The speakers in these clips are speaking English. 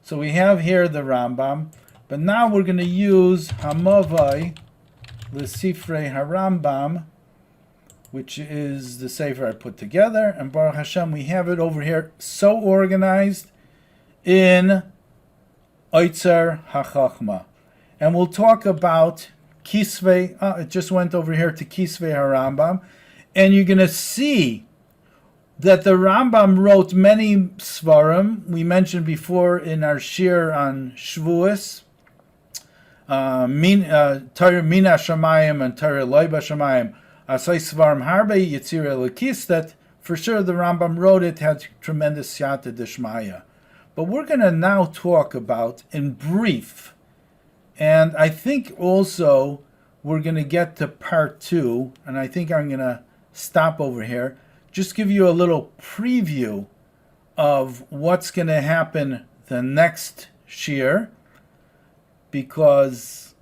So we have here the Rambam, but now we're going to use Hamavai L'Sifrei HaRambam, which is the sefer I put together, and Baruch Hashem, we have it over here so organized in Oitzer HaChachma. And we'll talk about Kisvei, it just went over here to Kisvei HaRambam, and you're going to see that the Rambam wrote many Svarim. We mentioned before in our shir on Shavuos, Torah Mina Shamayim and Torah Loiba Shamayim, Asay Svarim Harbe Yitzir Elokis, that for sure the Rambam wrote it, had tremendous Siyata Deshmaya. But we're going to now talk about, in brief, and I think also we're going to get to part 2, and I think I'm going to stop over here, just give you a little preview of what's going to happen the next shir, because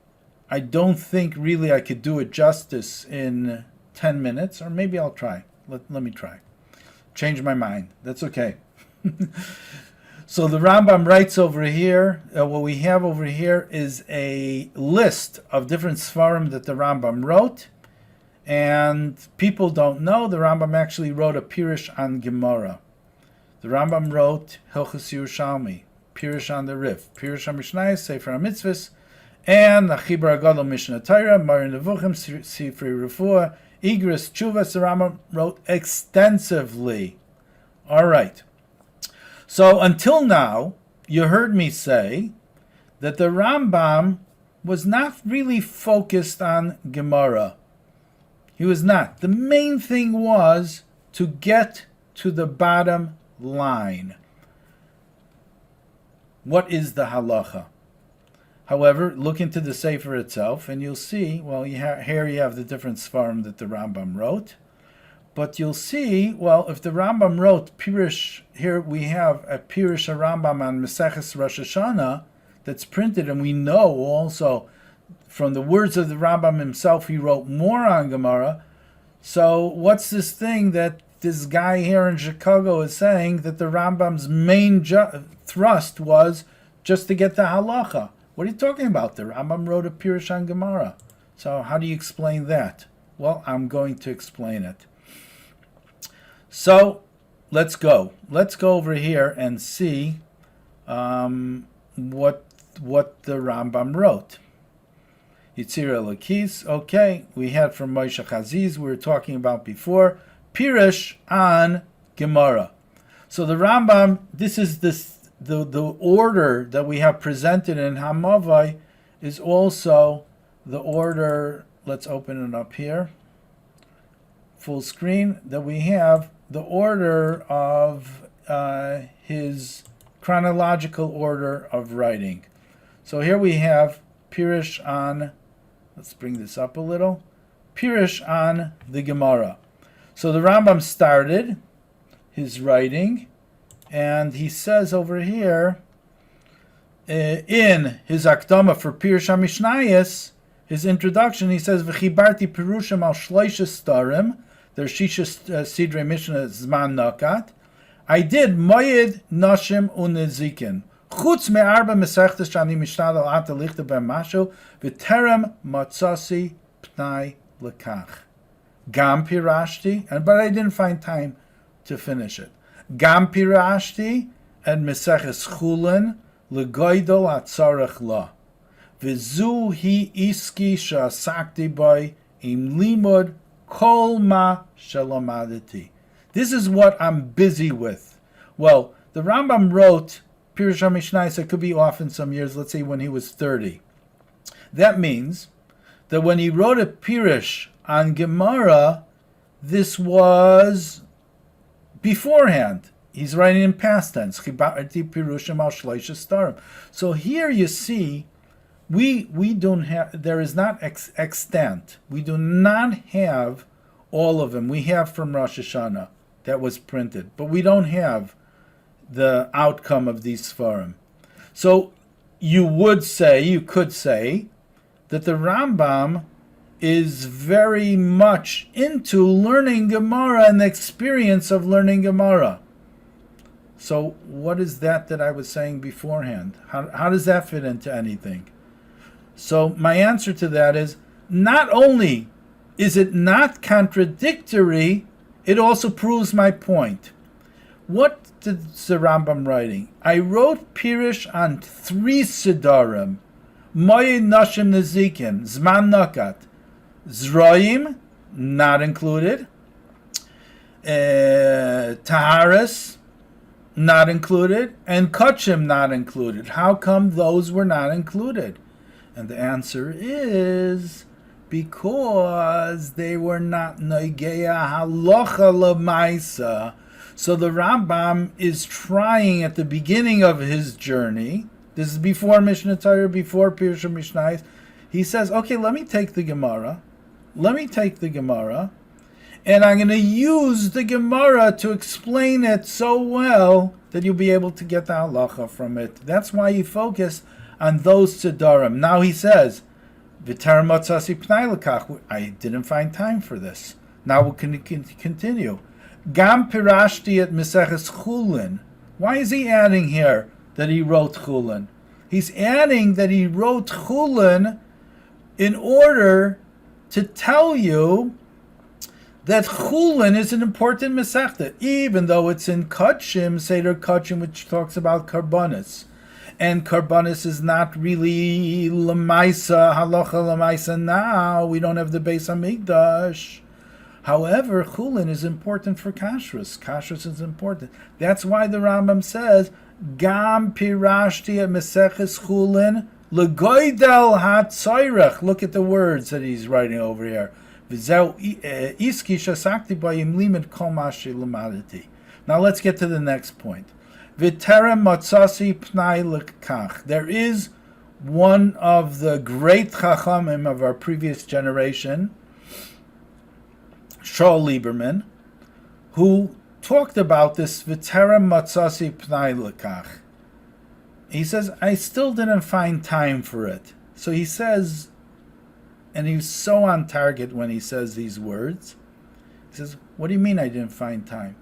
I don't think really I could do it justice in 10 minutes, or maybe I'll try. Let me try. Change my mind. That's okay. So the Rambam writes over here, what we have over here is a list of different Svarim that the Rambam wrote. And people don't know, the Rambam actually wrote a Pirush on Gemara. The Rambam wrote Hilchos Yerushalmi, Pirush on the Rif, Pirush on Mishnayos, Sefer HaMitzvos, and Achibur HaGadol Mishnah Torah, Moreh Nevuchim, Sifrei Refuah, Igros Tshuvas. The Rambam wrote extensively. All right. So until now, you heard me say that the Rambam was not really focused on Gemara. He was not. The main thing was to get to the bottom line. What is the halacha? However, look into the Sefer itself, and you'll see, well, here you have the different Svarim that the Rambam wrote. But you'll see, well, if the Rambam wrote Pirush, here we have a Pirush Rambam on Maseches Rosh Hashanah that's printed, and we know also from the words of the Rambam himself, he wrote more on Gemara. So what's this thing that this guy here in Chicago is saying that the Rambam's main thrust was just to get the halacha? What are you talking about? The Rambam wrote a Pirush on Gemara. So how do you explain that? Well, I'm going to explain it. So let's go. Let's go over here and see what the Rambam wrote. Yitzir Elokis, okay, we had from Moshe Chaziz, we were talking about before, Pirush on Gemara. So the Rambam, this is the order that we have presented in Hamavai is also the order, let's open it up here, full screen, that we have the order of his chronological order of writing. So here we have Pirush on, let's bring this up a little, Pirush on the Gemara. So the Rambam started his writing, and he says over here, in his Akdama for Pirush HaMishnayos, his introduction, he says, V'chibarti Pirushim al Shloisha Starim, their Shisha Sidrei Mishnah Zman Nakat. I did Moyed Nashim Unezikin. Chutz me'arba mesechtes shani mishtadel ata lichte ben mashu v'terem matzasi pnai lekach. Gam pirashti, but I didn't find time to finish it. Gam pirashti and meseches chulin legoidol atzarech la. V'zu hi iski shasakti by im limud kol ma shalamadati. This is what I'm busy with. Well, the Rambam wrote Pirush HaMishnayos, it could be off in some years, let's say when he was 30. That means that when he wrote a Pirush on Gemara, this was beforehand. He's writing in past tense. So here you see, we don't have, there is not extant. We do not have all of them. We have from Rosh Hashanah that was printed, but we don't have the outcome of these Sfarim. So you could say that the Rambam is very much into learning Gemara and the experience of learning Gemara. So what is that I was saying beforehand? How does that fit into anything? So my answer to that is, not only is it not contradictory, it also proves my point. What is the Rambam writing? I wrote Pirish on 3 Siddharim. Moye Nashim Nezikin, Zman Nakat. Zroim, not included. Taharis, not included. And Kachim, not included. How come those were not included? And the answer is because they were not Noigeya Halacha Lamaisa. So the Rambam is trying at the beginning of his journey, this is before Mishnah Torah, before Pirush Mishnayos, he says, okay, let me take the Gemara, and I'm going to use the Gemara to explain it so well that you'll be able to get the halacha from it. That's why he focused on those Siddharim. Now he says, V'ter matzasi pnai lekach. I didn't find time for this. Now we'll continue. Gam pirashti at Meseches Chulin. Why is he adding here that he wrote Chulin? He's adding that he wrote Chulin in order to tell you that Chulin is an important Masechta, even though it's in Kachim, Seder Kachim, which talks about Karbonis. And Karbonis is not really Lamaisa, Halacha Lamaisa now. We don't have the Beis HaMikdash. However, Chulin is important for Kashrus. Kashrus is important. That's why the Rambam says, Gam pirashti at Meseches Chulin, Legoidel HaTzoyrech. Look at the words that he's writing over here. Now let's get to the next point. There is one of the great Chachamim of our previous generation, Shaul Lieberman, who talked about this V'terem matzasi pnai lekach. He says, I still didn't find time for it. So he says, and he's so on target when he says these words. He says, what do you mean I didn't find time?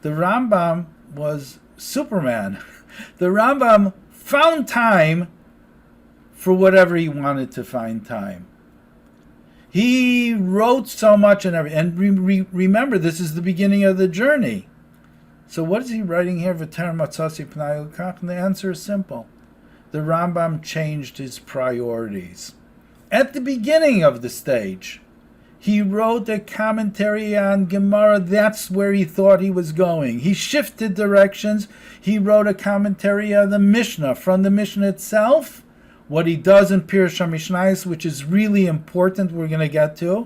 The Rambam was Superman. The Rambam found time for whatever he wanted to find time. He wrote so much and everything. And remember, this is the beginning of the journey. So what is he writing here? V'ter matzasi pnai lekach? And the answer is simple. The Rambam changed his priorities. At the beginning of the stage, he wrote a commentary on Gemara. That's where he thought he was going. He shifted directions. He wrote a commentary on the Mishnah. From the Mishnah itself, what he does in Pirush HaMishnayos, which is really important, we're going to get to,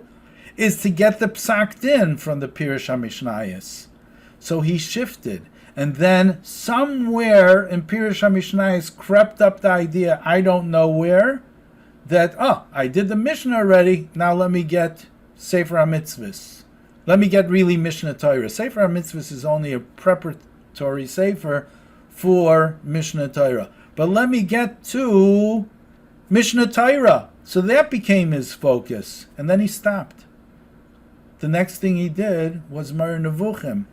is to get the Psak Din from the Pirush HaMishnayos. So he shifted. And then somewhere in Pirush HaMishnayos crept up the idea, I don't know where, that, I did the Mishnah already, now let me get Sefer HaMitzvahs. Let me get really Mishnah Torah. Sefer HaMitzvahs is only a preparatory Sefer for Mishnah Torah. But let me get to Mishnah Torah. So that became his focus. And then he stopped. The next thing he did was Mar Nevuchim.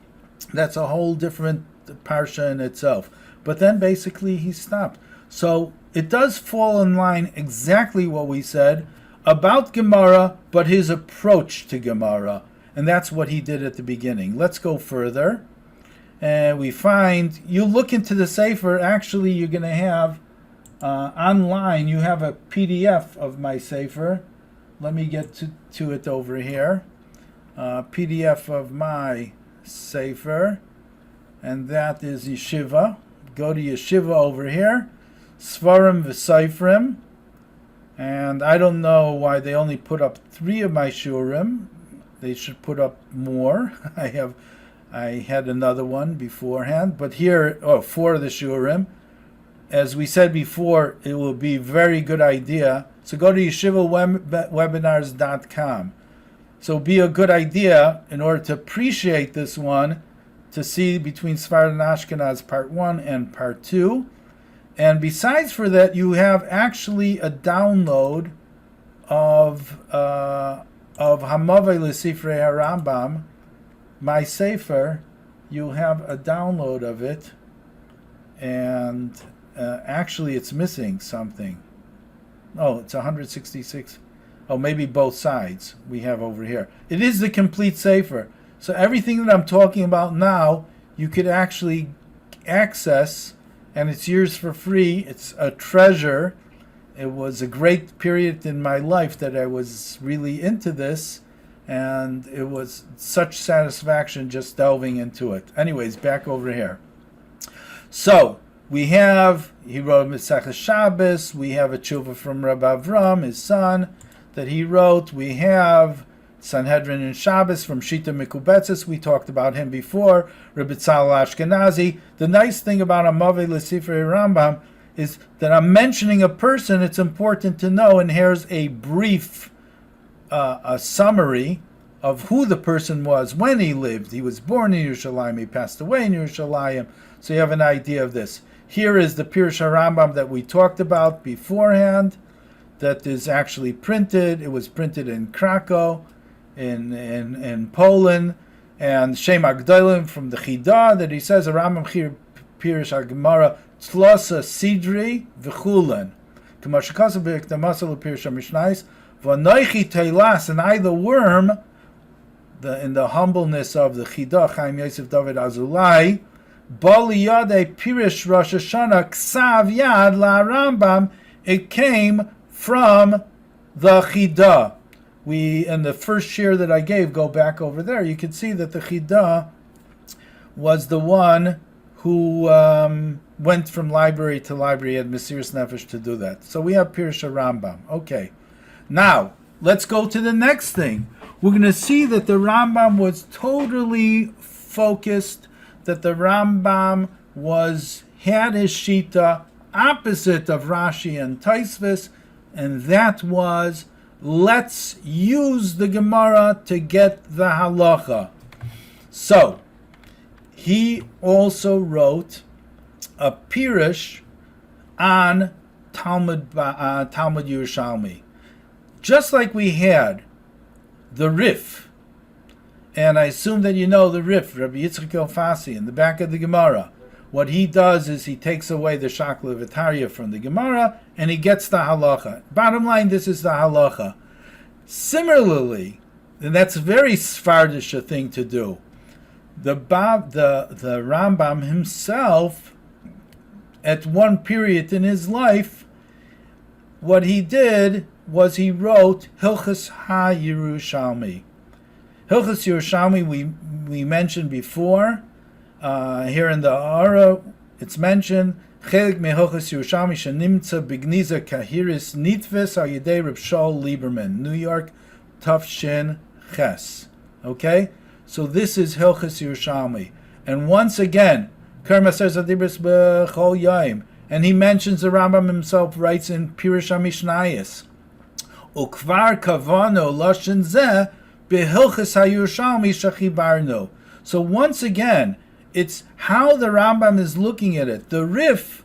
That's a whole different parsha in itself. But then basically he stopped. So it does fall in line exactly what we said about Gemara, but his approach to Gemara. And that's what he did at the beginning. Let's go further. And we find, you look into the Sefer, actually you're going to have, online, you have a PDF of my Sefer. Let me get to it over here. PDF of my Sefer. And that is Yeshiva. Go to Yeshiva over here. Svarim v'Seifrim, and I don't know why they only put up 3 of my shurim. They should put up more. I had another one beforehand, but here, 4 of the shurim. As we said before, it will be a very good idea. So go to yeshivawebinars.com. So it'll be a good idea in order to appreciate this one, to see between Sfarad and Ashkenaz Part 1 and Part 2. And besides for that, you have actually a download of Hamavei L'Sifrei HaRambam, my Sefer. You have a download of it. and actually it's missing something. Oh, it's 166. Oh, maybe both sides we have over here. It is the complete Sefer. So everything that I'm talking about now, you could actually access, and it's yours for free. It's a treasure. It was a great period in my life that I was really into this, and it was such satisfaction just delving into it. Anyways, back over here. So we have, he wrote Mesechus Shabbos. We have a tshuva from Rabbi Avram, his son, that he wrote. We have Sanhedrin and Shabbos from Shita Mikubetzes. We talked about him before. Rabbi Tzal Ashkenazi. The nice thing about Amavei L'Sifrei Rambam is that I'm mentioning a person. It's important to know, and here's a brief a summary of who the person was when he lived. He was born in Yerushalayim. He passed away in Yerushalayim. So you have an idea of this. Here is the Pirush HaRambam that we talked about beforehand, that is actually printed. It was printed in Krakow, in Poland, and Shem Agdolim from the Chidah, that he says, a Rambam Chir Pirush HaGemara Tzlosa Sidri V'chulen. Kamashakasav V'ikdamasal Pirush HaMishnais V'anoichi Teilas, and I the worm, in the humbleness of the Chidah, Chaim Yosef David Azulai, Bali Yadei Pirush Rosh Hashanah Ksav Yad La Rambam, it came from the Chidah. We, in the first share that I gave, go back over there, you can see that the Chidah was the one who went from library to library, had Mesiras Nefesh to do that. So we have Pirush Rambam. Okay. Now, let's go to the next thing. We're going to see that the Rambam was totally focused, that the Rambam had his Shita opposite of Rashi and Taisvis, and that was, let's use the Gemara to get the halacha. So, he also wrote a Pirush on Talmud Yerushalmi. Just like we had the Rif, and I assume that you know the Rif, Rabbi Yitzchak Elfasi, in the back of the Gemara. What he does is he takes away the Shakla V'Tarya from the Gemara, and he gets the halacha. Bottom line, this is the halacha. Similarly, and that's a very Sephardish a thing to do, the Rambam himself, at one period in his life, what he did was he wrote Hilchas HaYerushalmi. Hilchas Yerushalmi we mentioned before. Here in the Ara, it's mentioned Chelik Mehilchas Yerushalmi Shenimtza Bigniza Kahiris Nitves Al Yedei Reb Shaul Lieberman, New York, Tafshin Ches. Okay, so this is Hilchas Yerushalmi, and once again, Kerma says Adibris B'Chol Yaim, and he mentions the Rambam himself writes in Pirush HaMishnayos, Ukvar Kavano Lashon Zeh B'Hilchas HaYerushalmi Shachibarno. So once again, it's how the Rambam is looking at it. The Rif,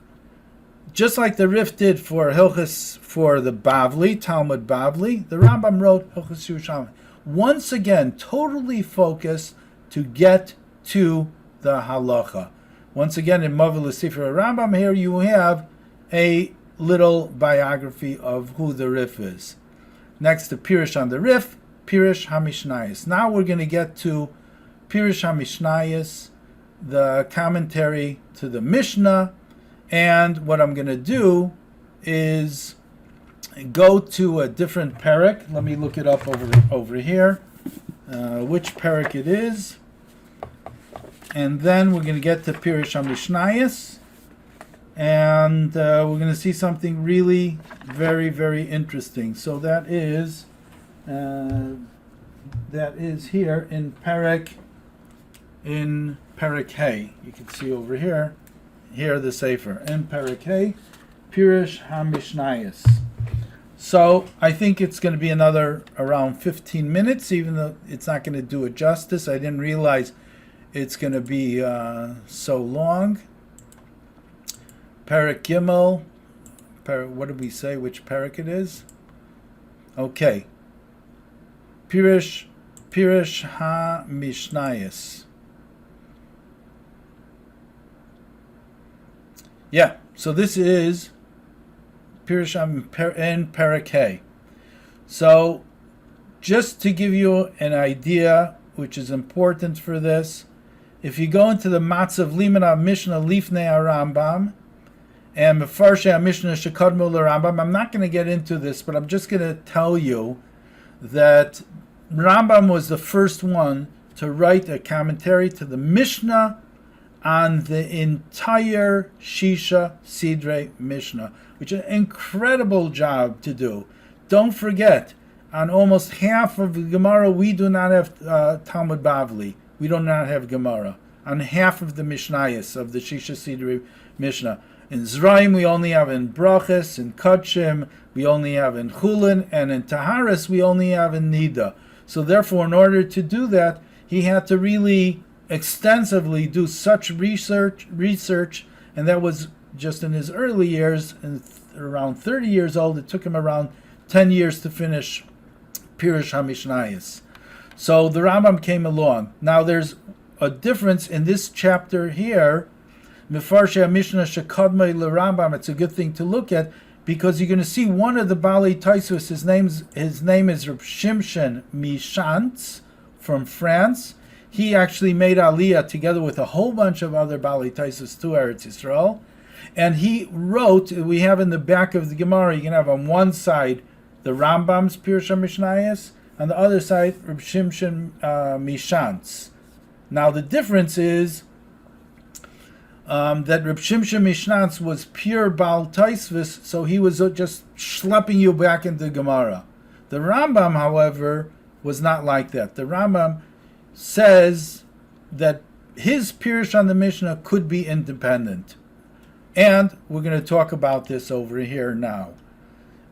just like the Rif did for Hilchas, for the Bavli, Talmud Bavli, the Rambam wrote Hilchas Yerushalmi. Once again, totally focused to get to the halacha. Once again, in Mavil Sefer Rambam, here you have a little biography of who the Rif is. Next to Pirush on the Rif, Pirush HaMishnayos. Now we're going to get to Pirush HaMishnayos, the commentary to the Mishnah, and what I'm going to do is go to a different parak. Let me look it up over here, which parak it is, and then we're going to get to Pirush HaMishnayos, and we're going to see something really very, very interesting. So that is here in Parak Hay. You can see over here the Sefer. In Parak Hay, Pirush HaMishnayos. So I think it's going to be another around 15 minutes, even though it's not going to do it justice. I didn't realize it's going to be so long. Parak Gimel. What did we say? Which parak it is? Okay. Pirush HaMishnayos. Yeah, so this is Pirush in Parakeh. So, just to give you an idea, which is important for this, if you go into the Matzav Limud Mishnah Lifnei Rambam and Mefarshei Mishnah Shekadmu Rambam, I'm not going to get into this, but I'm just going to tell you that Rambam was the first one to write a commentary to the Mishnah on the entire Shisha Sidrei Mishnah, which is an incredible job to do. Don't forget, on almost half of the Gemara, we do not have Talmud Bavli. We do not have Gemara. On half of the Mishnayos of the Shisha Sidrei Mishnah. In Zraim, we only have in Brachas, in Kachim, we only have in Chulin, and in Taharis, we only have in Nida. So therefore, in order to do that, he had to really extensively do such research, and that was just in his early years, around 30 years old. It took him around 10 years to finish Pirush HaMishnayos. So the Rambam came along. Now there's a difference in this chapter here. Mefarshei Mishnah Shekadmei LeRambam. It's a good thing to look at because you're going to see one of the Balei Taisus. His name is Reb Shimshon Mishantz from France. He actually made Aliyah together with a whole bunch of other Balei Taisus to Eretz Yisrael, and he wrote. We have in the back of the Gemara. You can have on one side the Rambam's Pirush HaMishnayos, on the other side Reb Shimshon Mishantz. Now the difference is that Reb Shimshon Mishantz was pure Baal Taisvis, so he was just schlepping you back into Gemara. The Rambam, however, was not like that. The Rambam says that his Pirush on the Mishnah could be independent. And we're going to talk about this over here now.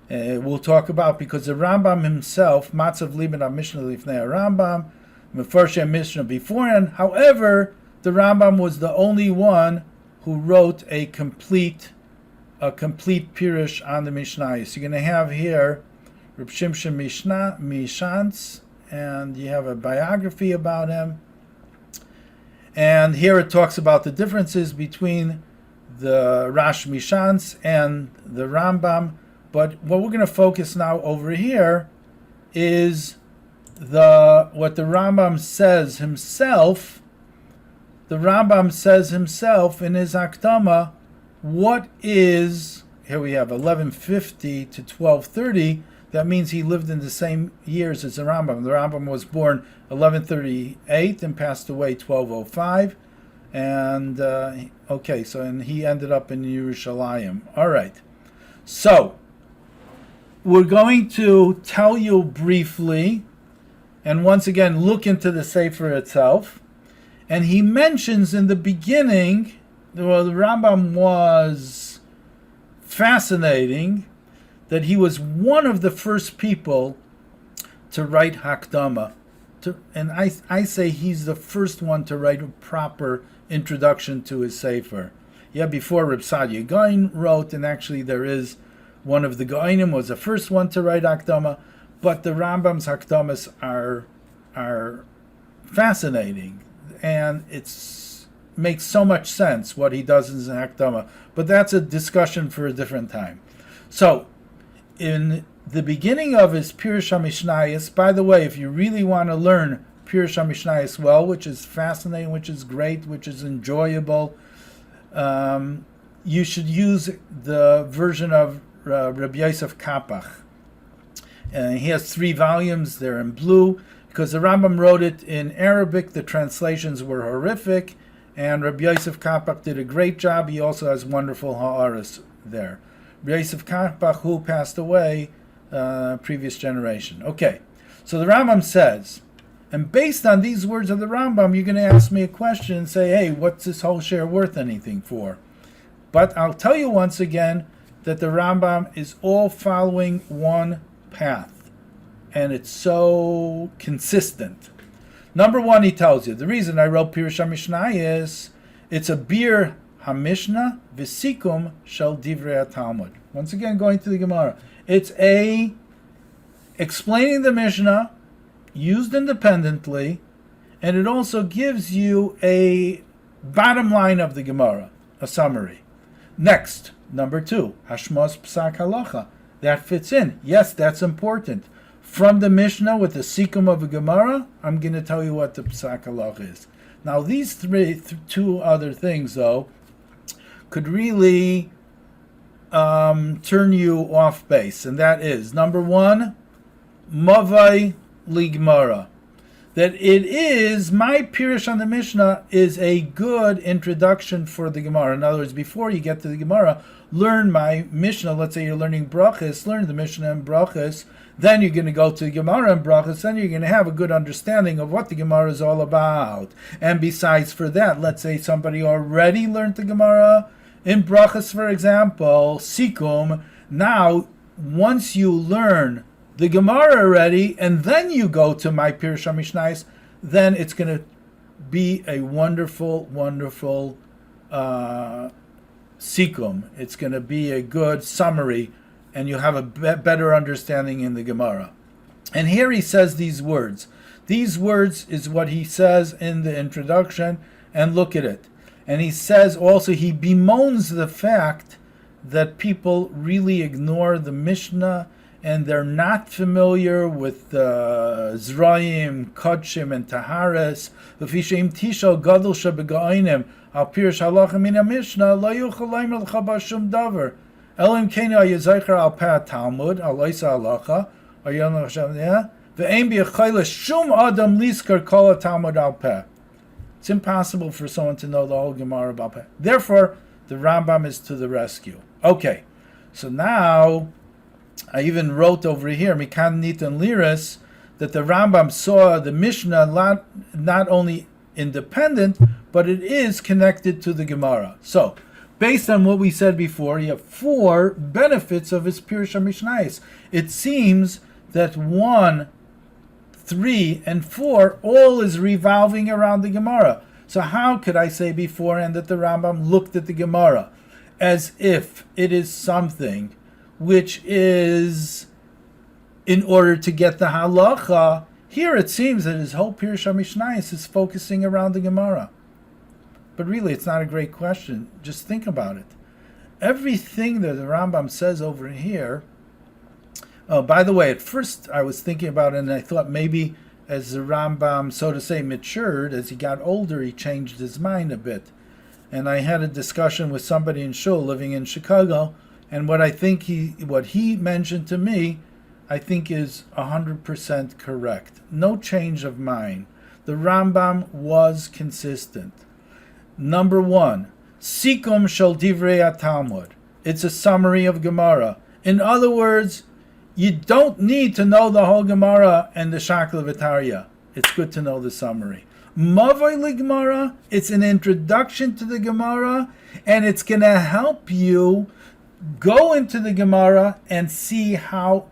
We'll talk about, because the Rambam himself, Matzav Limud Mishnah Lifnei Rambam, Mefarshei Mishnah beforehand. However, the Rambam was the only one who wrote a complete Pirush on the Mishnah. So you're going to have here Reb Shimshon Mishantz, and you have a biography about him. And here it talks about the differences between the Rash Mishantz and the Rambam. But what we're going to focus now over here is what the Rambam says himself. The Rambam says himself in his Akdama, what is, here we have 1150 to 1230, that means he lived in the same years as the Rambam. The Rambam was born 1138 and passed away 1205. And, and he ended up in Yerushalayim. All right. So, we're going to tell you briefly, and once again, look into the Sefer itself. And he mentions in the beginning, well, the Rambam was fascinating, that he was one of the first people to write Hakdama. And I say he's the first one to write a proper introduction to his Sefer. Yeah, before Reb Sadia Gaon wrote, and actually there is one of the Gaonim was the first one to write Hakdama, but the Rambam's Hakdamas are fascinating, and it's makes so much sense what he does in his Hakdama. But that's a discussion for a different time. So, in the beginning of his Pirush HaMishnayos, by the way, if you really want to learn Pirush HaMishnayos well, which is fascinating, which is great, which is enjoyable, you should use the version of Rabbi Yosef Kapach. He has 3 volumes. They're in blue because the Rambam wrote it in Arabic. The translations were horrific, and Rabbi Yosef Kapach did a great job. He also has wonderful ha'aris there. Rabbi Yosef Kapach, who passed away previous generation. Okay, so the Rambam says, and based on these words of the Rambam, you're going to ask me a question and say, hey, what's this whole share worth anything for? But I'll tell you once again that the Rambam is all following one path, and it's so consistent. Number one, he tells you, the reason I wrote Pirush HaMishnah is, it's a bir HaMishnah v'sikum shel divrei HaTalmud. Once again, going to the Gemara. It's a explaining the Mishnah, used independently, and it also gives you a bottom line of the Gemara, a summary. Next, number 2, Hashmos Psak Halacha. That fits in. Yes, that's important. From the Mishnah with the Sikum of a Gemara, I'm going to tell you what the Psak Halacha is. Now, these two other things, though, could really turn you off base, and that is, number 1, Mavai Ligmara. That it is, my Pirush on the Mishnah is a good introduction for the Gemara. In other words, before you get to the Gemara, learn my Mishnah. Let's say you're learning Brachas, learn the Mishnah and Brachas. Then you're going to go to the Gemara and Brachas. Then you're going to have a good understanding of what the Gemara is all about. And besides for that, let's say somebody already learned the Gemara in Brachas, for example, Sikum. Now, once you learn the Gemara already, and then you go to my Pirush HaMishnayos, then it's going to be a wonderful, wonderful Sikum. It's going to be a good summary, and you'll have a better understanding in the Gemara. And here he says these words. These words is what he says in the introduction, and look at it. And he says also, he bemoans the fact that people really ignore the Mishnah, and they're not familiar with Zrayim, Kodshim, and Taharas. V'fishem tishal gadol shebegainim al pirush halacha min Mishnah lo yuchal leimer l'cha b'shum davar elim kena yizaycher al peh Talmud al oisa halacha ayon l'chashem ve'ein b'yachayla shum adam liskar kol Talmud al peh. It's impossible for someone to know the whole Gemara al peh. Therefore, the Rambam is to the rescue. Okay, so now I even wrote over here, Mikan Nitan Liris, that the Rambam saw the Mishnah not only independent, but it is connected to the Gemara. So, based on what we said before, you have 4 benefits of his Pirush HaMishnayos. It seems that 1, 3, and 4 all is revolving around the Gemara. So how could I say beforehand that the Rambam looked at the Gemara as if it is something which is in order to get the halacha? Here it seems that his whole Pirush HaMishnayos is focusing around the Gemara. But really, it's not a great question. Just think about it. Everything that the Rambam says over here... Oh, by the way, at first I was thinking about it, and I thought maybe as the Rambam, so to say, matured, as he got older, he changed his mind a bit. And I had a discussion with somebody in Shul living in Chicago, and what he mentioned to me, I think is 100% correct. No change of mind. The Rambam was consistent. Number 1, Sikum Shel Divrei Talmud. It's a summary of Gemara. In other words, you don't need to know the whole Gemara and the Shakla V'Tarya. It's good to know the summary. Mavai Ligmara, it's an introduction to the Gemara, and it's going to help you go into the Gemara and see how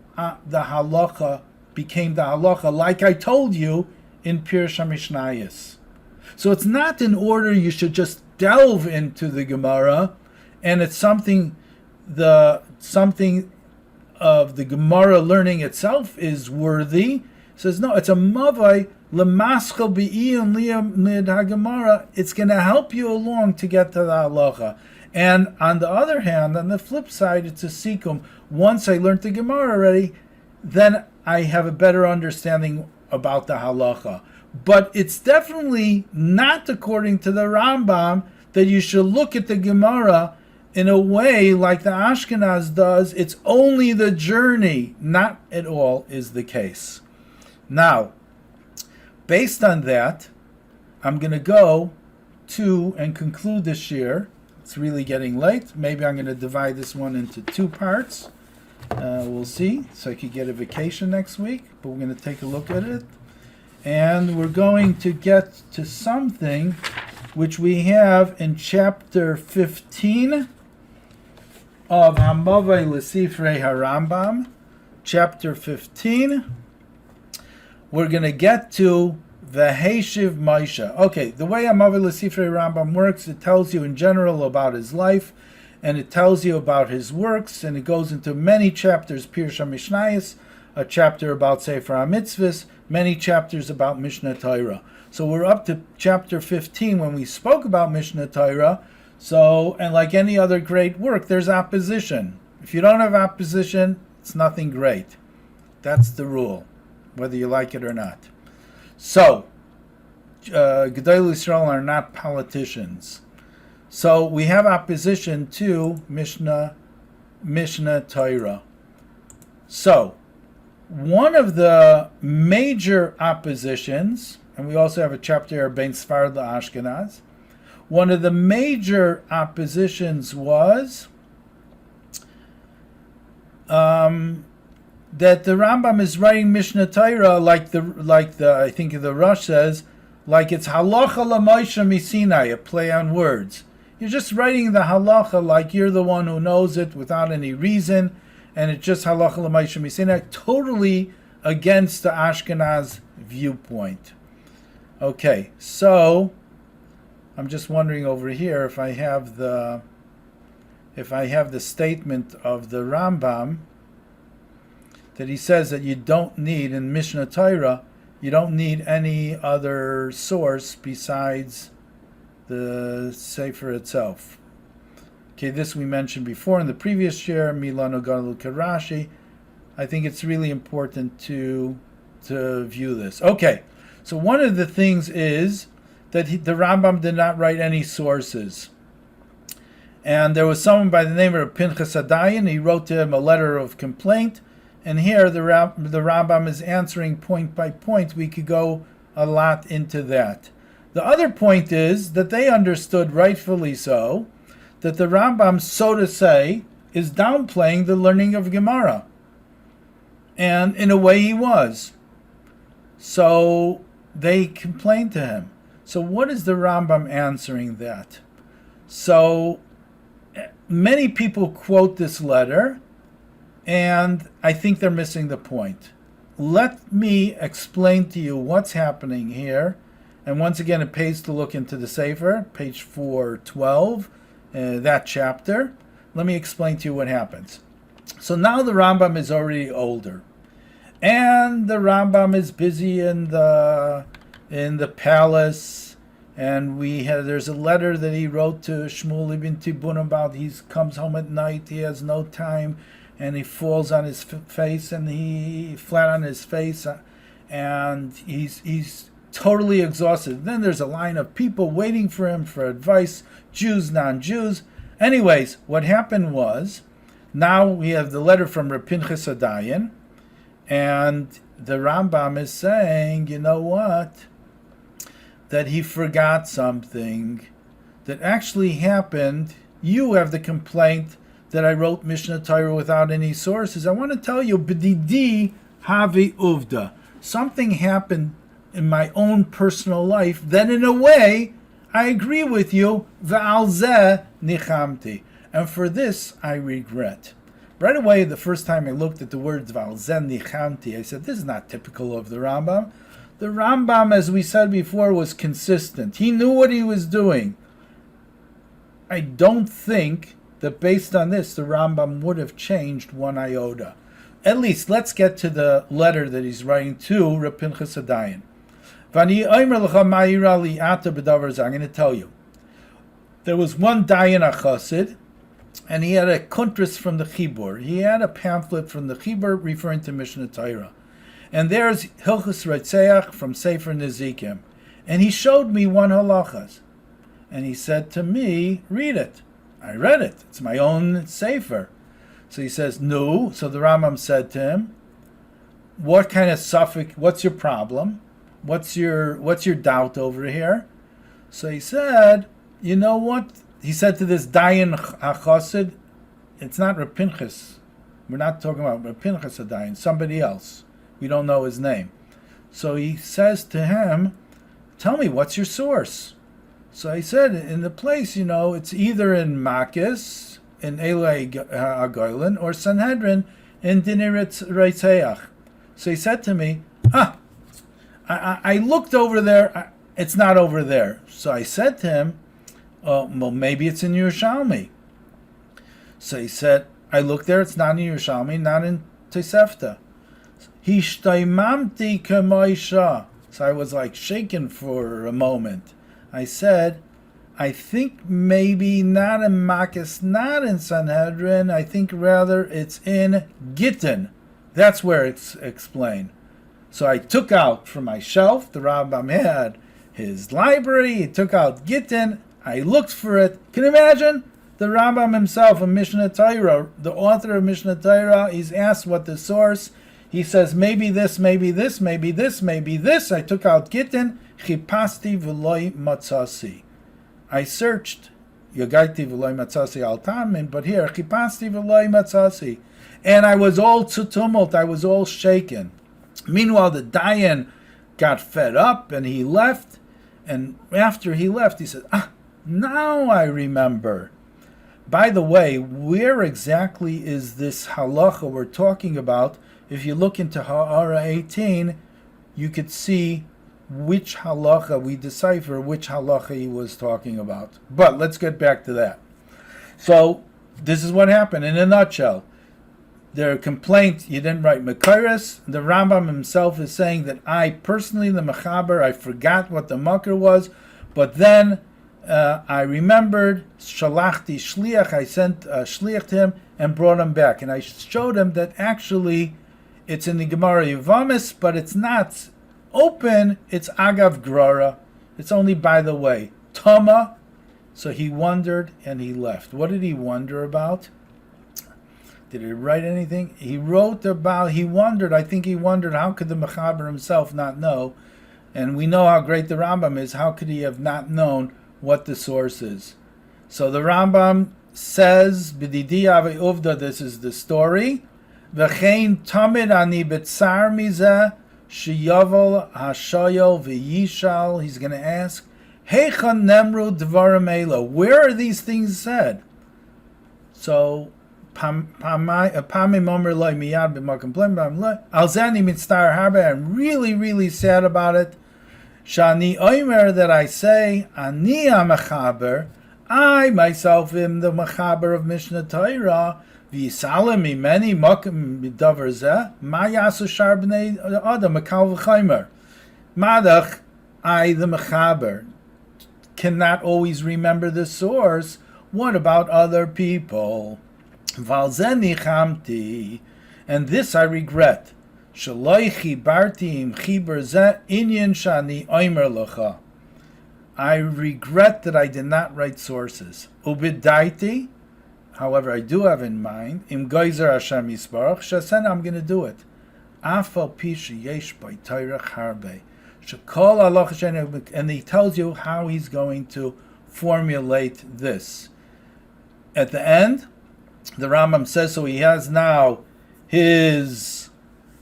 the halacha became the halacha, like I told you in Pirush HaMishnayos. So it's not in order you should just delve into the Gemara, and it's something of the Gemara learning itself is worthy. It says no, it's a mavai lemaskal bi'iyun liyamid haGemara. It's going to help you along to get to the halacha. And on the other hand, on the flip side, it's a sikum. Once I learned the Gemara already, then I have a better understanding about the halacha. But it's definitely not according to the Rambam that you should look at the Gemara in a way like the Ashkenaz does. It's only the journey. Not at all is the case. Now, based on that, I'm going to go to and conclude this year. It's really getting late. Maybe I'm going to divide this one into 2 parts. We'll see. So I could get a vacation next week, but we're going to take a look at it. And we're going to get to something which we have in chapter 15 of Hamavai L'Sifrei HaRambam. Chapter 15. We're going to get to V'Heshiv Moshe. Okay, the way Hamavai L'Sifrei Rambam works, it tells you in general about his life, and it tells you about his works, and it goes into many chapters, Pirush HaMishnayos, a chapter about Sefer HaMitzvahs, many chapters about Mishnah Torah. So we're up to chapter 15 when we spoke about Mishnah Torah. So, and like any other great work, there's opposition. If you don't have opposition, it's nothing great. That's the rule, whether you like it or not. So, Gedolei Yisrael are not politicians. So we have opposition to Mishnah Torah. So, one of the major oppositions, and we also have a chapter here, Ben Sfarad Ashkenaz, one of the major oppositions was that the Rambam is writing Mishnah Torah like the I think the Rosh says, like it's halacha l'Moshe misinai, a play on words. You're just writing the halacha like you're the one who knows it without any reason, and it's just halacha l'Moshe misinai, totally against the Ashkenaz viewpoint. Okay, so I'm just wondering over here if I have the statement of the Rambam that he says that you don't need in Mishnah Torah, you don't need any other source besides the Sefer itself. Okay, this we mentioned before in the previous year, Milano Galu Rashi. I think it's really important to view this. Okay, so one of the things is that the Rambam did not write any sources. And there was someone by the name of Pinchas Adayan. He wrote to him a letter of complaint. And here the Rambam is answering point by point. We could go a lot into that. The other point is that they understood, rightfully so, that the Rambam, so to say, is downplaying the learning of Gemara. And in a way he was. So they complained to him. So what is the Rambam answering that? So many people quote this letter, and I think they're missing the point. Let me explain to you what's happening here. And once again, it pays to look into the Sefer, page 412, that chapter. Let me explain to you what happens. So now the Rambam is already older. And the Rambam is busy in the palace. And there's a letter that he wrote to Shmuel ibn Tibun about he comes home at night, he has no time, and he falls on his face, and he flat on his face, and he's totally exhausted. Then there's a line of people waiting for him for advice, Jews, non-Jews. Anyways, what happened was, now we have the letter from Reb Pinchas Adayan, and the Rambam is saying, you know what? That he forgot something that actually happened. You have the complaint that I wrote Mishnah Torah without any sources. I want to tell you, b'didi havi uvda. Something happened in my own personal life that in a way, I agree with you, v'al zeh nichamti. And for this, I regret. Right away, the first time I looked at the words v'al zeh nichamti, I said, this is not typical of the Rambam. The Rambam, as we said before, was consistent. He knew what he was doing. I don't think that based on this, the Rambam would have changed one iota. At least, let's get to the letter that he's writing to Reb Pinchas Adayan. I'm going to tell you. There was one Dayan HaChassid, and he had a kuntris from the Chibur. He had a pamphlet from the Chibur referring to Mishnah Torah. And there's Hilchus Reitzeach from Sefer Nezikim. And he showed me one halachas. And he said to me, read it. I read it. It's my own Sefer. So he says, no. So the Rambam said to him, what kind of suffix, what's your problem? What's your doubt over here? So he said, you know what? He said to this Dayan HaChassid, it's not Reb Pinchas. We're not talking about Reb Pinchas Adayan, somebody else. We don't know his name. So he says to him, tell me, what's your source? So I said, in the place, it's either in Makis, in Elei Agoylin, or Sanhedrin, in Dinei Reitzeach. So he said to me, I looked over there, it's not over there. So I said to him, well, maybe it's in Yerushalmi. So he said, I looked there, it's not in Yerushalmi, not in Tosefta. Hishtaimamti k'moisha. So I was like shaken for a moment. I said, I think maybe not in Makis, not in Sanhedrin. I think rather it's in Gittin. That's where it's explained. So I took out from my shelf, the Rambam had his library, he took out Gittin, I looked for it. Can you imagine? The Rambam himself in Mishnah Torah, the author of Mishnah Torah, he's asked what the source. He says, maybe this, maybe this, maybe this, maybe this. I took out Gittin, chipasti v'loi matzasi. I searched, Yagaiti v'loi matzasi al tamin, but here, chipasti v'loi matzasi. And I was all tumult, I was all shaken. Meanwhile, the Dayan got fed up and he left. And after he left, he said, now I remember. By the way, where exactly is this halacha we're talking about? If you look into Ha'ara 18, you could see which halacha, we decipher which halacha he was talking about. But let's get back to that. So, this is what happened in a nutshell. Their complaint, you didn't write Mekairis. The Rambam himself is saying that I personally, the Mechaber, I forgot what the Makar was, but then I remembered, Shalachti Shliach, I sent a Shliach to him and brought him back. And I showed him that actually it's in the Gemara Yevamis, but it's not open, it's Agav Grara. It's only by the way. Tama, so he wondered and he left. What did he wonder about? Did he write anything? He wondered, I think he wondered, how could the Mechaber himself not know? And we know how great the Rambam is. How could he have not known what the source is? So the Rambam says, B'didi Ave Uvda, this is the story. V'chein tamid ani b'tzar mizeh, sheyavel hashoyel v'yishal. He's going to ask, Heichan nemru dvarim elo. Where are these things said? So, I'm really, really sad about it. Shani oimer, that I say, ani ha-mechaber, I myself am the mechaber of Mishnah Torah. V'yisalem mimeni mokem midavar zeh, ma yasu shar b'nei adam mekal v'chaymer. Madach, I the mechaber cannot always remember the source. What about other people? And this I regret. I regret that I did not write sources. Ubidaiti, however, I do have in mind, im geyser Hashem Yisbarach, shasen, I'm going to do it. Afal pisha yesh by Tayrach harbe. Shekol Allah, and he tells you how he's going to formulate this. At the end, the Rambam says, so he has now his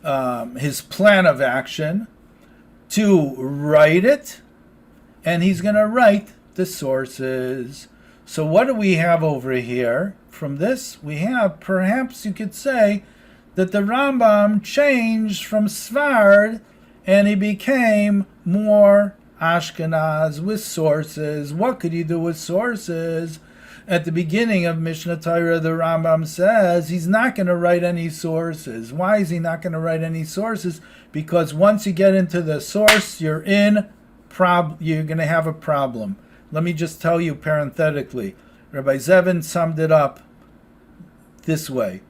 plan of action to write it, and he's going to write the sources. So what do we have over here from this? We have, perhaps you could say, that the Rambam changed from Svard, and he became more Ashkenaz with sources. What could you do with sources? At the beginning of Mishnah Torah, the Rambam says he's not going to write any sources. Why is he not going to write any sources? Because once you get into the source, you're going to have a problem. Let me just tell you parenthetically. Rabbi Zevin summed it up this way.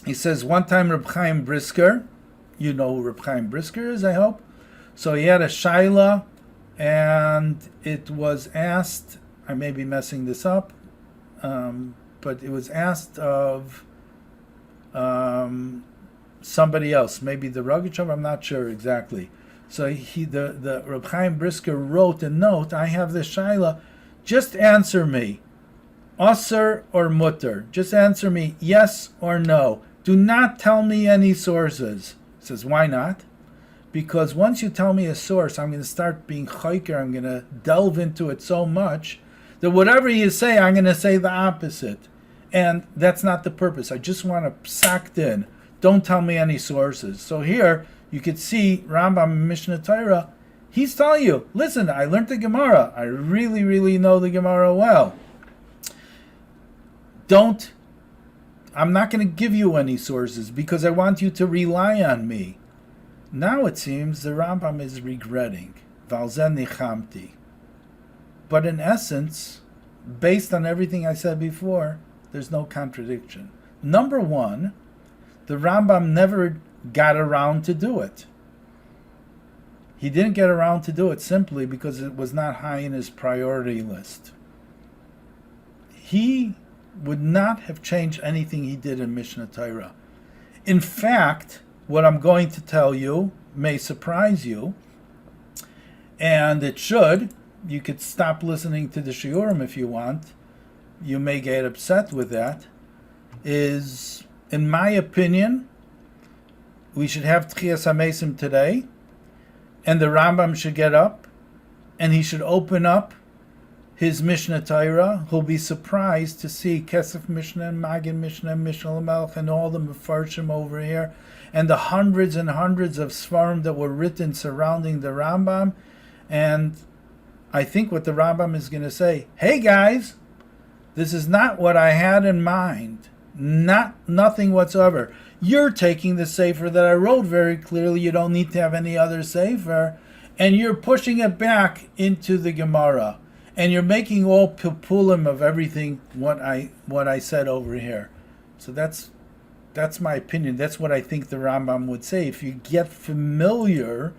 He says, one time Reb Chaim Brisker, you know who Reb Chaim Brisker is, I hope. So he had a shaila, and it was asked, I may be messing this up, but it was asked of somebody else, maybe the Rogachev, I'm not sure exactly. So the Reb Chaim Brisker wrote a note, I have this shaila, just answer me, Asr or Mutter, just answer me yes or no. Do not tell me any sources. He says, why not? Because once you tell me a source, I'm going to start being chayker, I'm going to delve into it so much that whatever you say, I'm going to say the opposite. And that's not the purpose. I just want to psacked in. Don't tell me any sources. So here, you could see Rambam Mishnah Torah, he's telling you, listen, I learned the Gemara. I really, really know the Gemara well. I'm not going to give you any sources because I want you to rely on me. Now it seems the Rambam is regretting. Valzen nichamti. But in essence, based on everything I said before, there's no contradiction. Number one, the Rambam never got around to do it. He didn't get around to do it simply because it was not high in his priority list. He would not have changed anything he did in Mishnah Torah. In fact, what I'm going to tell you may surprise you, and it should. You could stop listening to the shiurim if you want. You may get upset with that. Is, in my opinion, we should have Tchias HaMesim today, and the Rambam should get up, and he should open up his Mishnah Torah. He'll be surprised to see Kesef Mishnah and Magid Mishnah and Mishnah L'Melech and all the Mefarshim over here, and the hundreds and hundreds of Svarim that were written surrounding the Rambam. And I think what the Rambam is going to say, hey guys, this is not what I had in mind. Nothing whatsoever. You're taking the sefer that I wrote very clearly. You don't need to have any other sefer, and you're pushing it back into the Gemara, and you're making all pipulim of everything what I said over here. So that's my opinion. That's what I think the Rambam would say. If you get familiar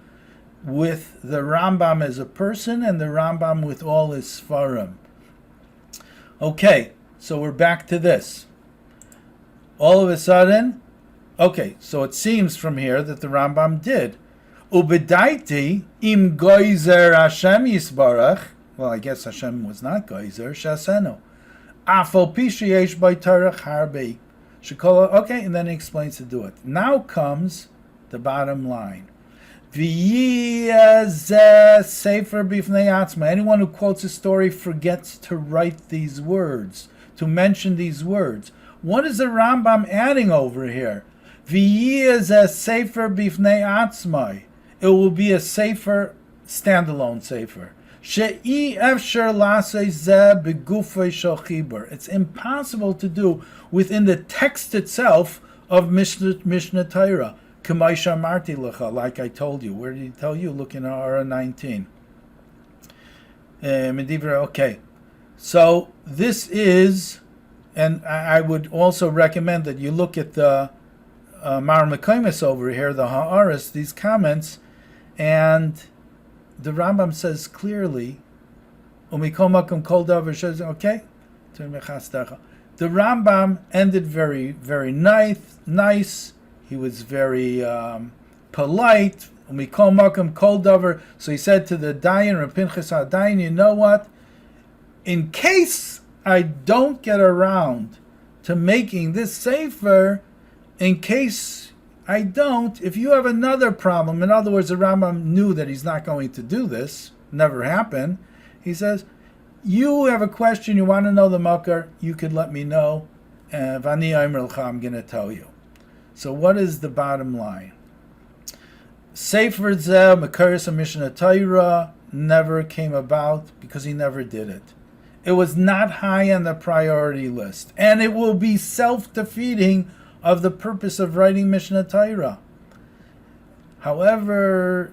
with the Rambam as a person and the Rambam with all his Sfarim. Okay, so we're back to this. All of a sudden, okay, so it seems from here that the Rambam did. Ubedaiti im goizer Hashem yisbarach. Well, I guess Hashem was not goizer. Shaseno. Afal pishi yesh by tarach harbi. Shikola. Okay, and then he explains to do it. Now comes the bottom line. Sefer bifnei atzma. Anyone who quotes a story forgets to write these words, to mention these words. What is the Rambam adding over here? Sefer bifnei atzma. It will be a sefer, standalone sefer. She'i efsher lasei zeh begufei shel chibur. It's impossible to do within the text itself of Mishnah Torah. K'maisha marti lecha, like I told you. Where did he tell you? Look in Ara 19. Okay. So this is, and I would also recommend that you look at the Mar Mekaymis over here, the Ha'aris, these comments, and the Rambam says clearly, Umikomakum kol davar says, okay? The Rambam ended very, very nice. He was very polite. So he said to the Dayan, Rav Pinchas HaDayan, you know what? In case I don't get around to making this sefer, in case I don't, if you have another problem, in other words, the Rambam knew that he's not going to do this, never happened. He says, you have a question, you want to know the makar, you could let me know. Vani Aimer L'cha, I'm going to tell you. So what is the bottom line? Sefer Zeh, Makaris Mishnah Torah, never came about because he never did it. It was not high on the priority list. And it will be self-defeating of the purpose of writing Mishnah Torah. However,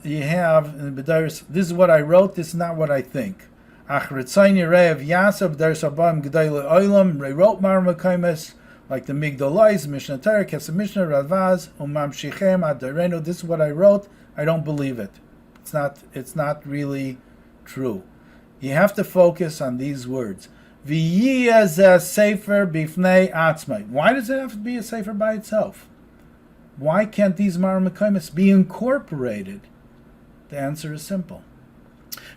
you have, in the B'dairis, this is what I wrote, this is not what I think. Ach Ritzayni Re'ev Yasab, B'dairis Abam, G'dayla Oilam, Re'wrote Mar Mekaymis, like the Migdalais, Mishnah Torah, Kesef Mishnah, Ravaz, Umam Shichem, Adareno. This is what I wrote. I don't believe it. It's not really true. You have to focus on these words. V'yiyah sefer bifnei atzmai. Why does it have to be a sefer by itself? Why can't these Mar Mekaymis be incorporated? The answer is simple.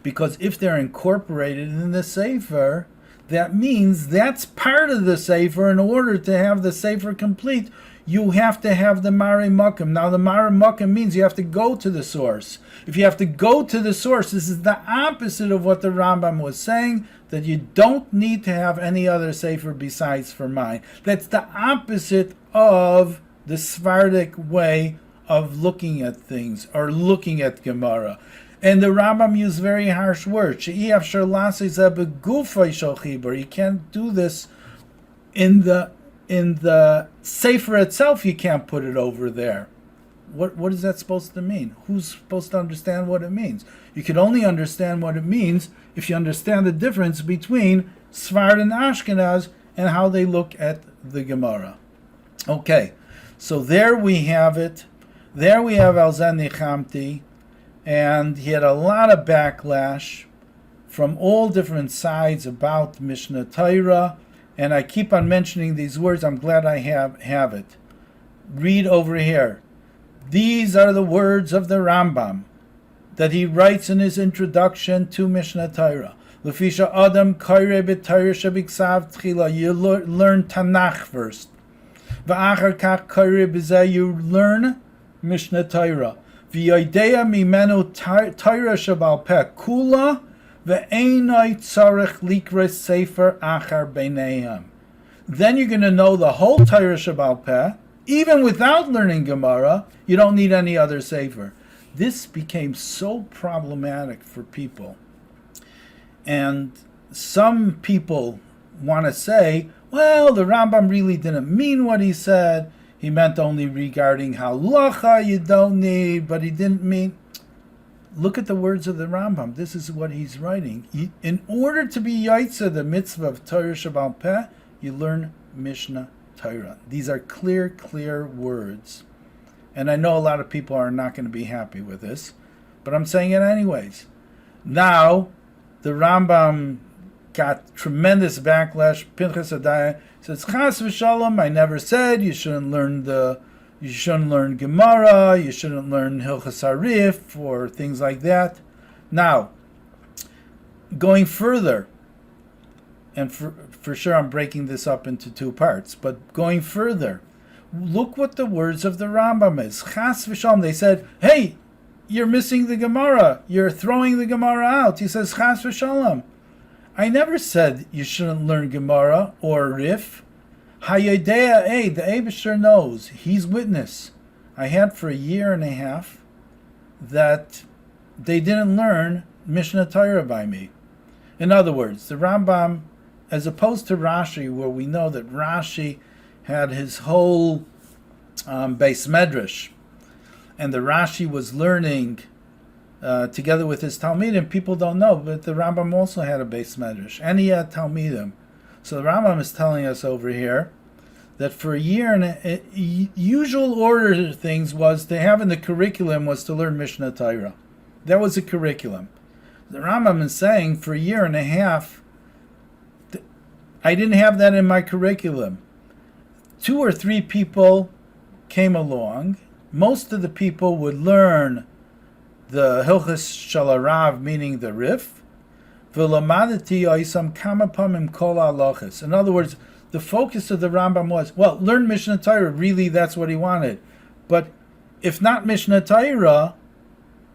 Because if they're incorporated in the sefer, that means that's part of the sefer. In order to have the sefer complete, you have to have the Mari Mukim. Now, the Mari Mukim means you have to go to the source. If you have to go to the source, this is the opposite of what the Rambam was saying, that you don't need to have any other sefer besides for mine. That's the opposite of the Sephardic way of looking at things, or looking at Gemara. And the Rambam used very harsh words. You can't do this in the sefer itself. You can't put it over there. What is that supposed to mean? Who's supposed to understand what it means? You can only understand what it means if you understand the difference between Sfard and Ashkenaz and how they look at the Gemara. Okay, so there we have it. There we have Alzani Chamti, and he had a lot of backlash from all different sides about Mishnah Torah, and I keep on mentioning these words. I'm glad I have it. Read over here. These are the words of the Rambam that he writes in his introduction to Mishnah Torah. Lefisha Adam Kaire b'Torah shebiksav tchila. You learn Tanakh first. V'achar kach Kaire b'zeh. You learn Mishnah Torah. V'yodeya mimenu Torah shebal peh kula ve'enai tzarech likra sefer achar b'neihem. Then you're going to know the whole Torah shebal peh. Even without learning Gemara, you don't need any other sefer. This became so problematic for people. And some people want to say, well, the Rambam really didn't mean what he said. He meant only regarding halacha you don't need, but he didn't mean... Look at the words of the Rambam. This is what he's writing. In order to be yaitza, the mitzvah of Torah Shabbal Peh, you learn Mishnah Torah. These are clear words. And I know a lot of people are not going to be happy with this, but I'm saying it anyways. Now, the Rambam got tremendous backlash. Pinchas Adaya says, Chas v'shalom, I never said you shouldn't learn Gemara, you shouldn't learn Hilchas Harif, or things like that. Now, going further, and for sure I'm breaking this up into two parts, but going further, look what the words of the Rambam is. Chas v'shalom, they said, hey, you're missing the Gemara, you're throwing the Gemara out. He says, Chas v'shalom. I never said you shouldn't learn Gemara or Rif. Hayodea, the Eibusher knows, he's witness. I had for a year and a half that they didn't learn Mishnah Torah by me. In other words, the Rambam, as opposed to Rashi, where we know that Rashi had his whole Beis Medrash, and the Rashi was learning together with his Talmidim. People don't know, but the Rambam also had a Beis Medrash, and he had Talmidim. So the Rambam is telling us over here that for a year, and usual order of things was to have in the curriculum was to learn Mishnah Torah. That was a curriculum. The Rambam is saying for a year and a half, I didn't have that in my curriculum. 2 or 3 people came along. Most of the people would learn the Hilchas Shalarav, meaning the Rif. V'lamadati oisam kama pamim kol halachos. In other words, the focus of the Rambam was, well, learn Mishnah Torah. Really, that's what he wanted. But if not Mishnah Torah,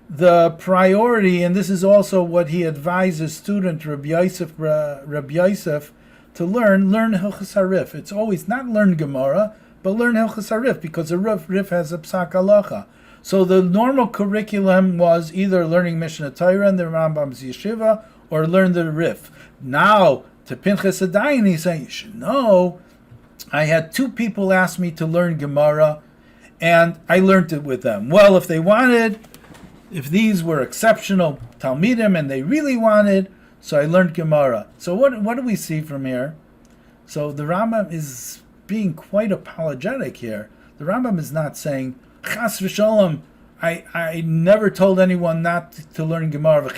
the priority, and this is also what he advised his student Rabbi Yosef to learn Hilchas Harif. It's always not learn Gemara, but learn Hilchas Harif, because a Rif has a psak halacha. So the normal curriculum was either learning Mishnah Torah in the Rambam's yeshiva or learn the Rif. Now, to Pinchas Adayin, he's saying, you should know, I had 2 people ask me to learn Gemara, and I learned it with them. Well, if they wanted, if these were exceptional Talmidim and they really wanted, so I learned Gemara. So what do we see from here? So the Rambam is being quite apologetic here. The Rambam is not saying, Chas v'shalom, I never told anyone not to learn Gemara. No.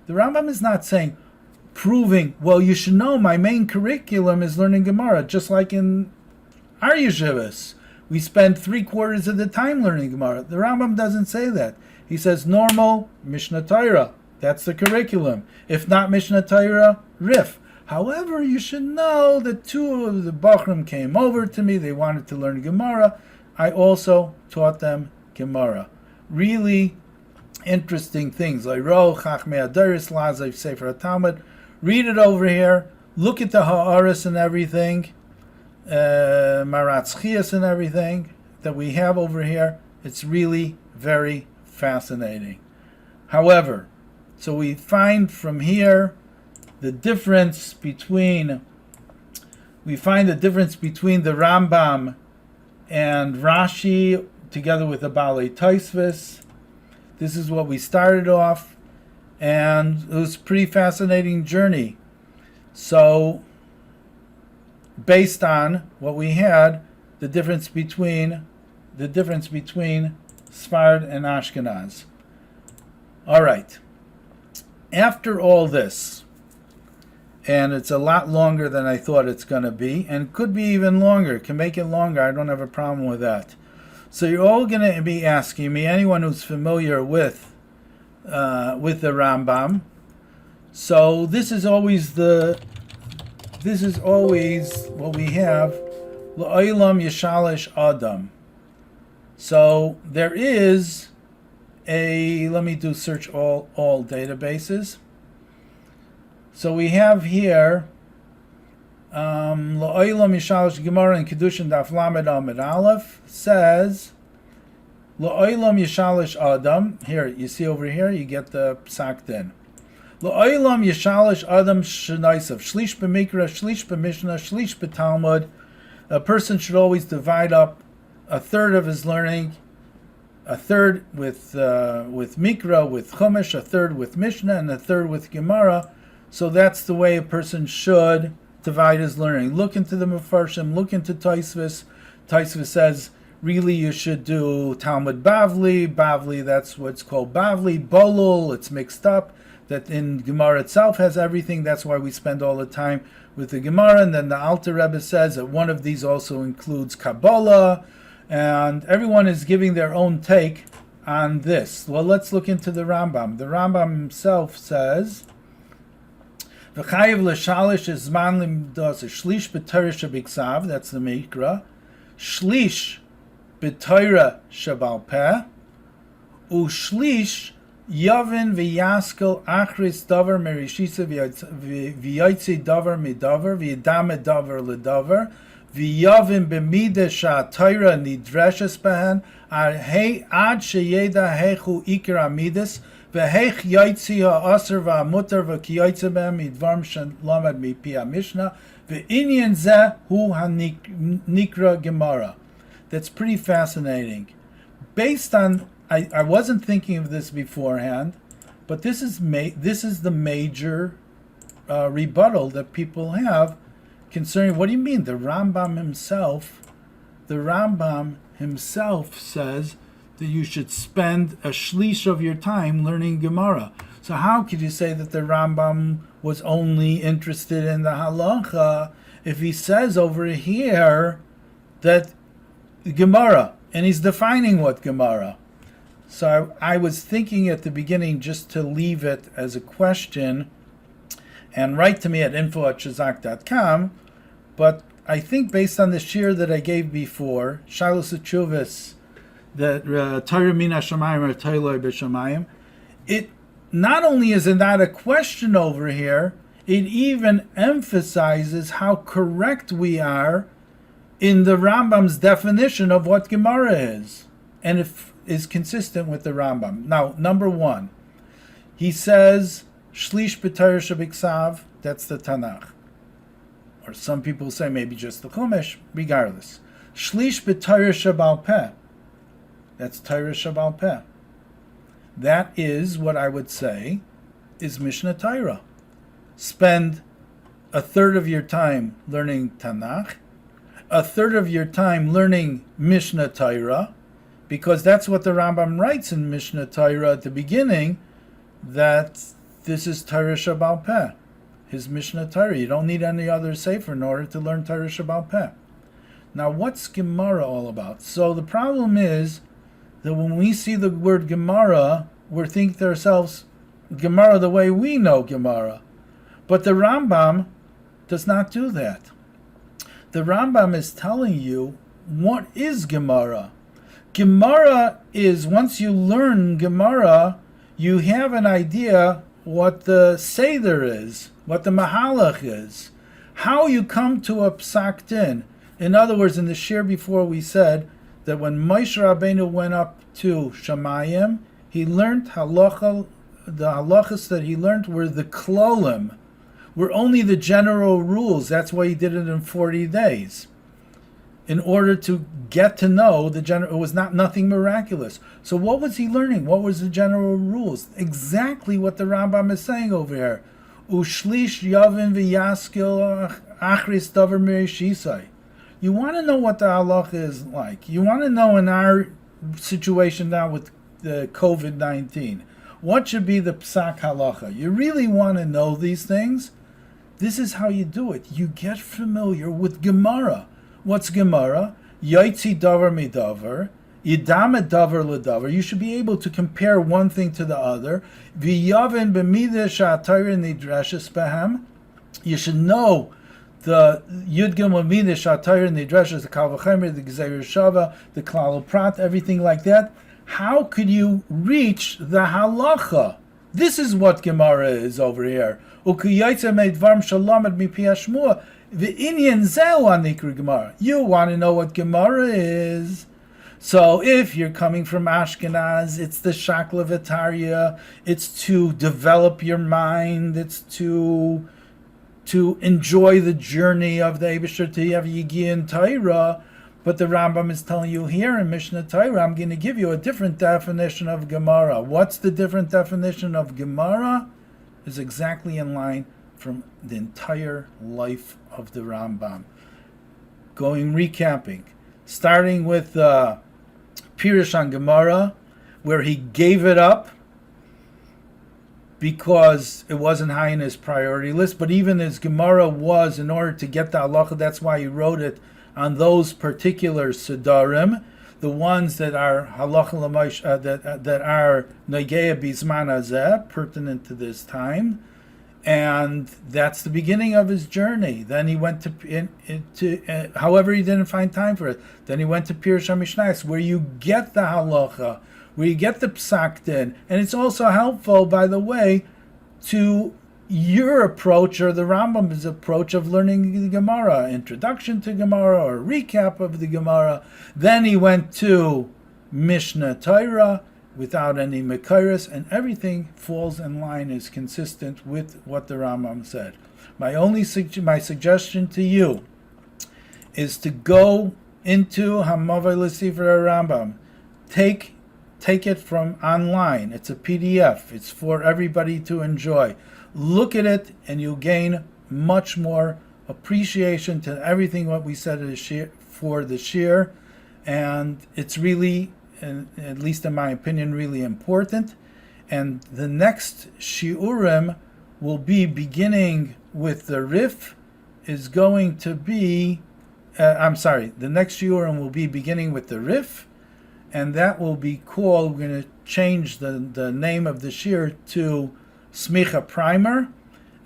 The Rambam is not saying, proving, well, you should know my main curriculum is learning Gemara, just like in our yeshivas. We spend 3/4 of the time learning Gemara. The Rambam doesn't say that. He says normal Mishnah Torah. That's the curriculum. If not Mishnah Torah, Rif. However, you should know that 2 of the Bachrim came over to me. They wanted to learn Gemara. I also taught them Gemara. Really interesting things. Read it over here. Look at the Ha'aris and everything. Maratzchias and everything that we have over here. It's really very fascinating. However, so we find from here the difference between the Rambam and Rashi, together with the Balei Taisvis. This is what we started off, and it was a pretty fascinating journey. So, based on what we had, the difference between Sfard and Ashkenaz. All right. After all this, and it's a lot longer than I thought it's going to be, and could be even longer, can make it longer, I don't have a problem with that. So you're all going to be asking me, anyone who's familiar with the Rambam. So this is always what we have, L'olam Yeshalish Adam. So there is let me do search all databases. So we have here L'olam Yeshalish Gemara in Kedushin Daf Lamed Amid Aleph says L'olam Yeshalish Adam. Here, you see over here, you get the psak din. L'olam Yeshalish Adam Shnaisav Shlish b'Mikra, Shlish b'Mishnah, Shlish b'Talmud. A person should always divide up a third of his learning, a third with Mikra, with Chumash, a third with Mishnah, and a third with Gemara. So that's the way a person should divide his learning. Look into the Mefarshim, look into Taisvis. Taisvis says, really you should do Talmud Bavli, that's what's called Bavli. Bolul, it's mixed up. That in Gemara itself has everything. That's why we spend all the time with the Gemara. And then the Alter Rebbe says that one of these also includes Kabbalah. And everyone is giving their own take on this. Well, let's look into the Rambam. The Rambam himself says, V'chayiv l'shalish is zman limdos shlish b'torah shabiksav, that's the Mikra, shlish b'torah shabal peh, u'shlish yavin v'yaskel achris davar merishisa v'yotzi davar midavar v'yidam davar l'davar v'yavin b'midah sha'torah nidreshes behen ad sheyeda hechu ikar amidas V'heich yaitzi ha'aser v'amutar v'kiyaitze b'hem midvarm shalamed mipi ha'mishnah v'inyan zeh hu ha'nikra Gemara. That's pretty fascinating. Based on, I wasn't thinking of this beforehand, but this is the major rebuttal that people have concerning, what do you mean? The Rambam himself says that you should spend a shlish of your time learning Gemara. So how could you say that the Rambam was only interested in the halacha if he says over here that Gemara, and he's defining what Gemara? So I was thinking at the beginning just to leave it as a question and write to me at info@shazak.com, but I think based on the shir that I gave before, Shilos Chuvis, that Torah min hashamayim or Torah b'shamayim, it not only is it not a question over here, it even emphasizes how correct we are in the Rambam's definition of what Gemara is, and if is consistent with the Rambam. Now, number one, he says shlish b'Torah shabiksav, that's the Tanakh, or some people say maybe just the Chumash. Regardless, shlish b'Torah shabal peh, that's Torah Shabbal Peh. That is what I would say is Mishnah Torah. Spend a third of your time learning Tanakh, a third of your time learning Mishnah Torah, because that's what the Rambam writes in Mishnah Torah at the beginning, that this is Torah Shabbal Peh, his Mishnah Torah. You don't need any other sefer in order to learn Torah Shabbal Peh. Now, what's Gemara all about? So the problem is that when we see the word Gemara, we're thinking to ourselves, Gemara the way we know Gemara. But the Rambam does not do that. The Rambam is telling you what is Gemara. Gemara is, once you learn Gemara, you have an idea what the Seder is, what the Mahalach is, how you come to a psak din. In other words, in the shir before we said that when Moshe Rabbeinu went up to Shamayim, he learned halacha. The halachas that he learned were the klolim, were only the general rules. That's why he did it in 40 days. in order to get to know the general. It was nothing miraculous. So what was he learning? What was the general rules? Exactly what the Rambam is saying over here. Ushlish yavin v'yaskil achris davar merishisai. You want to know what the halacha is like. You want to know in our situation now with the COVID-19, what should be the psak halacha? You really want to know these things? This is how you do it. You get familiar with Gemara. What's Gemara? Yaitzi davar midavar, yidam davar ledavar. You should be able to compare one thing to the other. V'yavin b'midah sha'atayr nidreshes behem. You should know the Yud Gimel Midah Sha'atayr nidreshes, the Kal V'chemer, the Gezeir Shava, the Klal Prat, everything like that. How could you reach the halacha? This is what Gemara is over here. You want to know what Gemara is. So if you're coming from Ashkenaz, it's the Shakla V'Tarya, it's to develop your mind, it's to enjoy the journey of the Eibusher to have Yigi and Torah. But the Rambam is telling you here in Mishnah Torah, I'm going to give you a different definition of Gemara. What's the different definition of Gemara? Is exactly in line from the entire life of the Rambam. Recapping, starting with Pirush on Gemara, where he gave it up because it wasn't high in his priority list, but even as Gemara was, in order to get the halacha, that's why he wrote it on those particular Siddharim, the ones that are halacha l'maish, that are negeya bizman hazeh, pertinent to this time, and that's the beginning of his journey. Then he went to however he didn't find time for it. Then he went to Pirush HaMishnayos, where you get the halacha, where you get the psak din, and it's also helpful, by the way, to your approach or the Rambam's approach of learning the Gemara, introduction to Gemara or recap of the Gemara. Then he went to Mishnah Torah without any Mekairis, and everything falls in line, is consistent with what the Rambam said. My suggestion to you is to go into Hamavai L'Sifrei Rambam. Take it from online. It's a PDF. It's for everybody to enjoy. Look at it, and you'll gain much more appreciation to everything what we said for the shir, and it's really, at least in my opinion, really important. And the next shiurim will be beginning with the Rif. Is going to be, the next shiurim will be beginning with the Rif, and that will be called, we're going to change the name of the shir to Smicha Primer,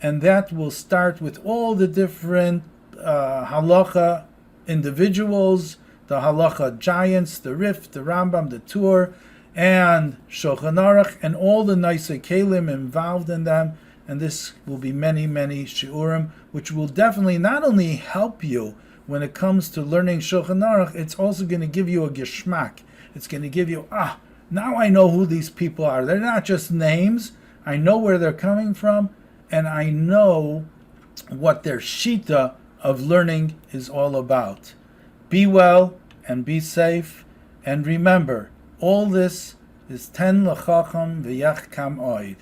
and that will start with all the different halacha individuals, the halacha giants, the Rif, the Rambam, the Tur, and Shulchan Aruch, and all the nice kelim involved in them. And this will be many, many shiurim, which will definitely not only help you when it comes to learning Shulchan Aruch, it's also going to give you a geschmack. It's going to give you, now I know who these people are. They're not just names. I know where they're coming from, and I know what their shita of learning is all about. Be well and be safe, and remember, all this is ten l'chacham v'yach kam oid.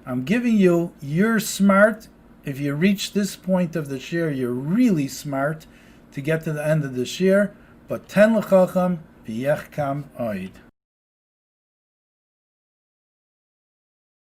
I'm giving you're smart. If you reach this point of the shir, you're really smart to get to the end of the shir, but ten l'chacham v'yach kam oid.